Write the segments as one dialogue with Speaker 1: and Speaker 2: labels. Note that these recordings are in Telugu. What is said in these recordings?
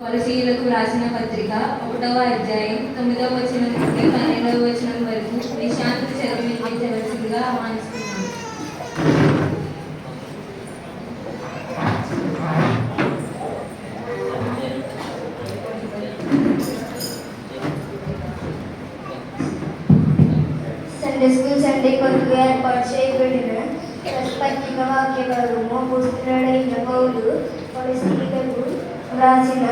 Speaker 1: కొలసీయులకు రాసిన పత్రిక 1వ అధ్యాయం 9వ వచనం నుండి 12వ వచనం వరకు విశాంతి చదివి వినిపించవలసిందిగా ఆహ్వానిస్తున్నాను.
Speaker 2: సండే స్కూల్ సండే కొరకు ఏర్పాటు చేయబడిన పత్రిక వాక్య భాగము అపోస్తలుడైన పౌలు కొలసీయులకు వ్రాసిన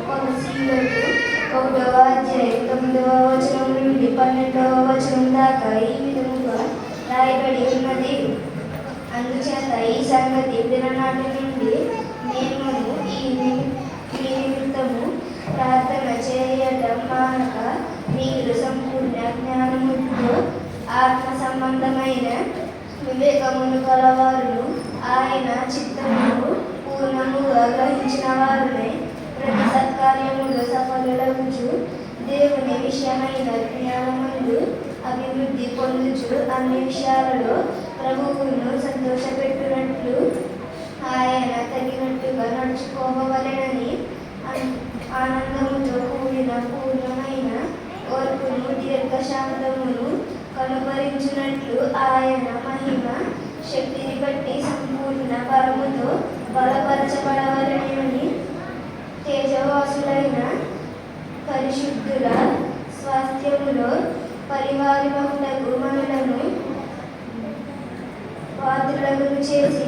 Speaker 2: కొలసీయులకు 1వ అధ్యాయం 9వ వచనం నుండి 12వ వచనం దాకా ఈ విధముగా రాయబడి ఉన్నది. అందుచేత ఈ సంగతి దిననాటి నుండి మేము ఈ నిమిత్తము ప్రార్థన చేయటం మానక మీరు సంపూర్ణ జ్ఞానముతో ఆత్మ సంబంధమైన వివేకమును కలవారును ఆయన చిత్తమును పూర్ణముగా గ్రహించిన వారునే ప్రతి సత్కార్యములో సఫలులగుచు దేవుని విషయమైన జ్ఞానమందు అభివృద్ధి పొందుచు అన్ని విషయాలలో ప్రభువును సంతోషపెట్టునట్లు ఆయన తగినట్టుగా నడుచుకోవలెనని ఆనందముతో కూడిన పూర్ణమైన ఓర్పును దీర్ఘశాంతమును కనుపరించినట్లు ఆయన మహిమ శక్తిని బట్టి సంపూర్ణ బలముతో బలపరచబడవలెనని తేజవాసులైన పరిశుద్ధుల స్వాస్థ్యములో పరివారిమములకు మనలను పాత్రులను చేసి